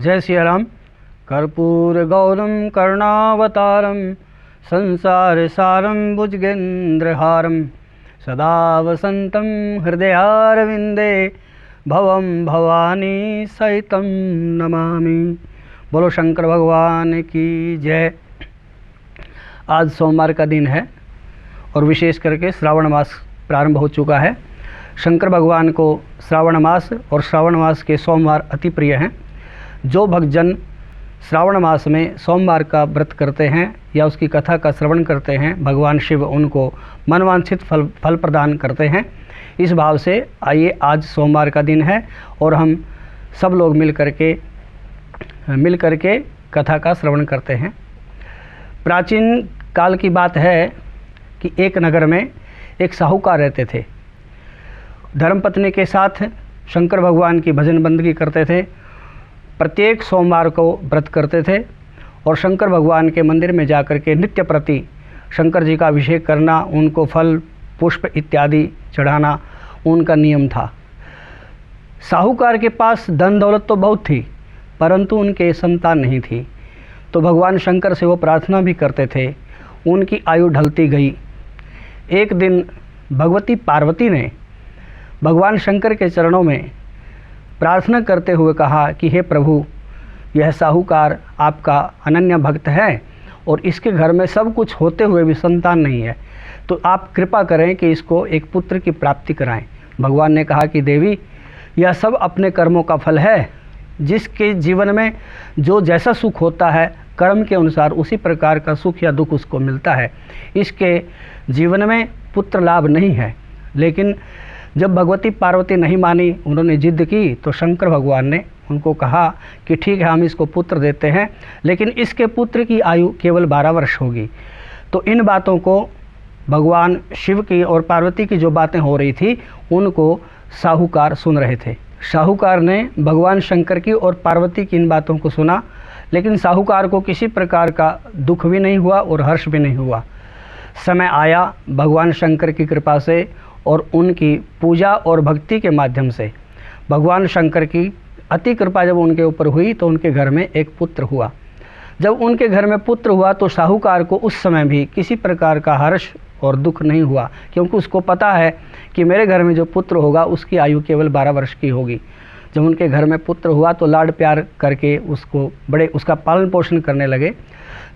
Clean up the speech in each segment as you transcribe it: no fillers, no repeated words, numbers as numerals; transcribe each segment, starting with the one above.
जय श्री राम। कर्पूर गौरम करुणावतारम संसार सारम भुजगेन्द्रहारम सदा वसंतम हृदयारविंदे भवम भवानी सहितम नमामि। बोलो शंकर भगवान की जय। आज सोमवार का दिन है और विशेष करके श्रावण मास प्रारंभ हो चुका है। शंकर भगवान को श्रावण मास और श्रावण मास के सोमवार अति प्रिय हैं। जो भक्तजन श्रावण मास में सोमवार का व्रत करते हैं या उसकी कथा का श्रवण करते हैं, भगवान शिव उनको मनवांछित फल प्रदान करते हैं। इस भाव से आइए, आज सोमवार का दिन है और हम सब लोग मिल करके कथा का श्रवण करते हैं। प्राचीन काल की बात है कि एक नगर में एक साहूकार रहते थे। धर्मपत्नी के साथ शंकर भगवान की भजन बंदगी करते थे। प्रत्येक सोमवार को व्रत करते थे और शंकर भगवान के मंदिर में जाकर के नित्य प्रति शंकर जी का अभिषेक करना, उनको फल पुष्प इत्यादि चढ़ाना उनका नियम था। साहूकार के पास धन दौलत तो बहुत थी, परंतु उनके संतान नहीं थी। तो भगवान शंकर से वो प्रार्थना भी करते थे। उनकी आयु ढलती गई। एक दिन भगवती पार्वती ने भगवान शंकर के चरणों में प्रार्थना करते हुए कहा कि हे प्रभु, यह साहूकार आपका अनन्य भक्त है और इसके घर में सब कुछ होते हुए भी संतान नहीं है, तो आप कृपा करें कि इसको एक पुत्र की प्राप्ति कराएं। भगवान ने कहा कि देवी, यह सब अपने कर्मों का फल है। जिसके जीवन में जो जैसा सुख होता है, कर्म के अनुसार उसी प्रकार का सुख या दुख उसको मिलता है। इसके जीवन में पुत्र लाभ नहीं है। लेकिन जब भगवती पार्वती नहीं मानी, उन्होंने जिद की, तो शंकर भगवान ने उनको कहा कि ठीक है, हम इसको पुत्र देते हैं, लेकिन इसके पुत्र की आयु केवल 12 वर्ष होगी। तो इन बातों को भगवान शिव की और पार्वती की जो बातें हो रही थी, उनको साहूकार सुन रहे थे। साहूकार ने भगवान शंकर की और पार्वती की इन बातों को सुना, लेकिन साहूकार को किसी प्रकार का दुख भी नहीं हुआ और हर्ष भी नहीं हुआ। समय आया, भगवान शंकर की कृपा से और उनकी पूजा और भक्ति के माध्यम से भगवान शंकर की अति कृपा जब उनके ऊपर हुई तो उनके घर में एक पुत्र हुआ। जब उनके घर में पुत्र हुआ तो साहूकार को उस समय भी किसी प्रकार का हर्ष और दुख नहीं हुआ, क्योंकि उसको पता है कि मेरे घर में जो पुत्र होगा उसकी आयु केवल 12 वर्ष की होगी। जब उनके घर में पुत्र हुआ तो लाड प्यार करके उसका पालन पोषण करने लगे।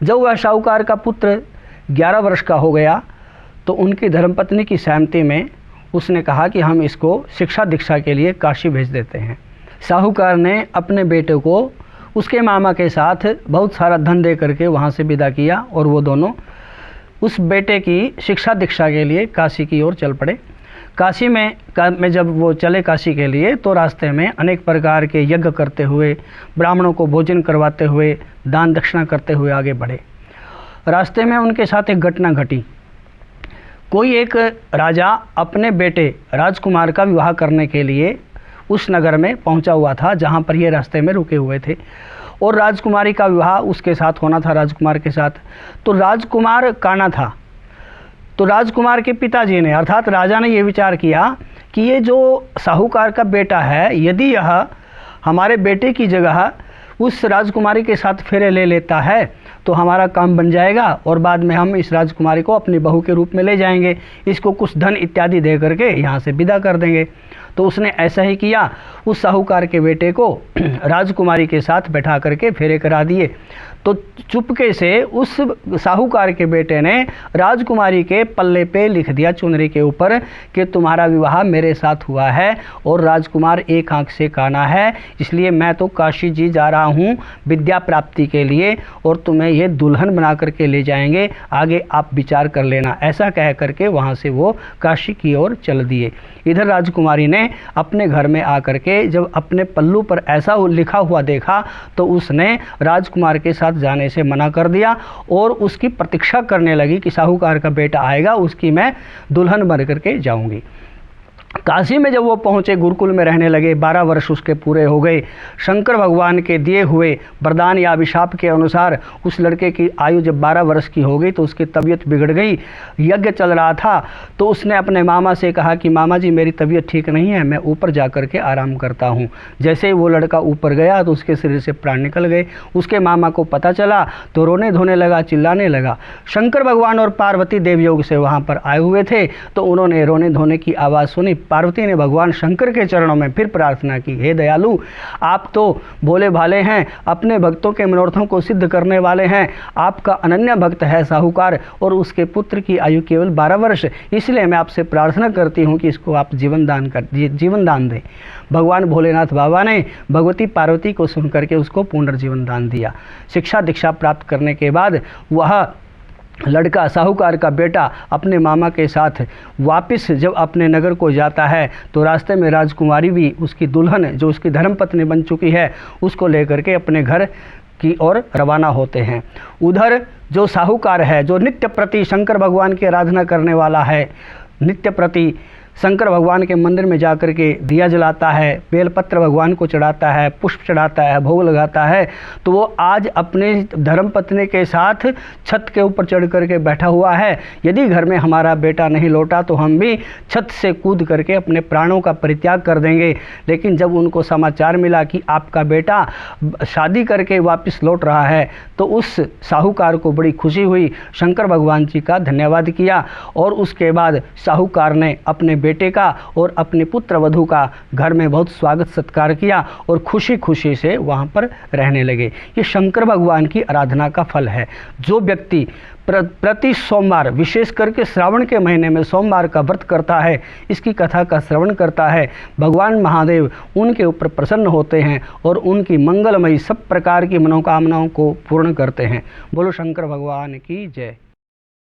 जब वह साहूकार का पुत्र 11 वर्ष का हो गया तो उनकी धर्मपत्नी की सहमति में उसने कहा कि हम इसको शिक्षा दीक्षा के लिए काशी भेज देते हैं। साहूकार ने अपने बेटे को उसके मामा के साथ बहुत सारा धन दे करके वहाँ से विदा किया और वो दोनों उस बेटे की शिक्षा दीक्षा के लिए काशी की ओर चल पड़े। काशी में जब वो चले काशी के लिए, तो रास्ते में अनेक प्रकार के यज्ञ करते हुए, ब्राह्मणों को भोजन करवाते हुए, दान दक्षिणा करते हुए आगे बढ़े। रास्ते में उनके साथ एक घटना घटी। कोई एक राजा अपने बेटे राजकुमार का विवाह करने के लिए उस नगर में पहुंचा हुआ था जहां पर ये रास्ते में रुके हुए थे, और राजकुमारी का विवाह उसके साथ होना था, राजकुमार के साथ। तो राजकुमार काना था। तो राजकुमार के पिताजी ने, अर्थात राजा ने ये विचार किया कि ये जो साहूकार का बेटा है, यदि यह हमारे बेटे की जगह उस राजकुमारी के साथ फेरे ले लेता है तो हमारा काम बन जाएगा और बाद में हम इस राजकुमारी को अपनी बहू के रूप में ले जाएंगे, इसको कुछ धन इत्यादि दे करके यहाँ से विदा कर देंगे। तो उसने ऐसा ही किया। उस साहूकार के बेटे को राजकुमारी के साथ बैठा करके फेरे करा दिए। तो चुपके से उस साहूकार के बेटे ने राजकुमारी के पल्ले पे लिख दिया चुनरी के ऊपर कि तुम्हारा विवाह मेरे साथ हुआ है और राजकुमार एक आंख से काना है, इसलिए मैं तो काशी जी जा रहा हूँ विद्या प्राप्ति के लिए और तुम्हें ये दुल्हन बना करके ले जाएंगे, आगे आप विचार कर लेना। ऐसा कह करके वहाँ से वो काशी की ओर चल दिए। इधर राजकुमारी ने अपने घर में आकर के जब अपने पल्लू पर ऐसा लिखा हुआ देखा तो उसने राजकुमार के साथ जाने से मना कर दिया और उसकी प्रतीक्षा करने लगी कि साहूकार का बेटा आएगा, उसकी मैं दुल्हन बन करके जाऊंगी। काशी में जब वो पहुँचे, गुरुकुल में रहने लगे, 12 वर्ष उसके पूरे हो गए। शंकर भगवान के दिए हुए वरदान या अभिशाप के अनुसार उस लड़के की आयु जब 12 वर्ष की हो गई तो उसकी तबीयत बिगड़ गई। यज्ञ चल रहा था तो उसने अपने मामा से कहा कि मामा जी मेरी तबीयत ठीक नहीं है, मैं ऊपर जा कर के आराम करता हूँ। जैसे ही वो लड़का ऊपर गया तो उसके शरीर से प्राण निकल गए। उसके मामा को पता चला तो रोने धोने लगा, चिल्लाने लगा। शंकर भगवान और पार्वती देवयोग से वहाँ पर आए हुए थे तो उन्होंने रोने धोने की आवाज़ सुनी। पार्वती ने भगवान शंकर के चरणों में फिर प्रार्थना की, हे दयालु, आप तो भोले भाले हैं, अपने भक्तों के मनोरथों को सिद्ध करने वाले हैं। आपका अनन्य भक्त है साहूकार और उसके पुत्र की आयु केवल 12 वर्ष, इसलिए मैं आपसे प्रार्थना करती हूँ कि इसको आप जीवन दान दें। भगवान भोलेनाथ बाबा ने भगवती पार्वती को सुन करके उसको पुनर्जीवन दान दिया। शिक्षा दीक्षा प्राप्त करने के बाद वह लड़का, साहूकार का बेटा, अपने मामा के साथ वापस जब अपने नगर को जाता है तो रास्ते में राजकुमारी भी, उसकी दुल्हन जो उसकी धर्मपत्नी बन चुकी है, उसको लेकर के अपने घर की ओर रवाना होते हैं। उधर जो साहूकार है, जो नित्य प्रति शंकर भगवान की आराधना करने वाला है, नित्य प्रति शंकर भगवान के मंदिर में जाकर के दिया जलाता है, बेलपत्र भगवान को चढ़ाता है, पुष्प चढ़ाता है, भोग लगाता है, तो वो आज अपने धर्मपत्नी के साथ छत के ऊपर चढ़ करके बैठा हुआ है। यदि घर में हमारा बेटा नहीं लौटा तो हम भी छत से कूद करके अपने प्राणों का परित्याग कर देंगे। लेकिन जब उनको समाचार मिला कि आपका बेटा शादी करके वापस लौट रहा है तो उस साहूकार को बड़ी खुशी हुई, शंकर भगवान जी का धन्यवाद किया और उसके बाद साहूकार ने अपने बेटे का और अपने पुत्र वधू का घर में बहुत स्वागत सत्कार किया और खुशी खुशी से वहाँ पर रहने लगे। ये शंकर भगवान की आराधना का फल है। जो व्यक्ति प्रति सोमवार, विशेष करके श्रावण के महीने में सोमवार का व्रत करता है, इसकी कथा का श्रवण करता है, भगवान महादेव उनके ऊपर प्रसन्न होते हैं और उनकी मंगलमयी सब प्रकार की मनोकामनाओं को पूर्ण करते हैं। बोलो शंकर भगवान की जय।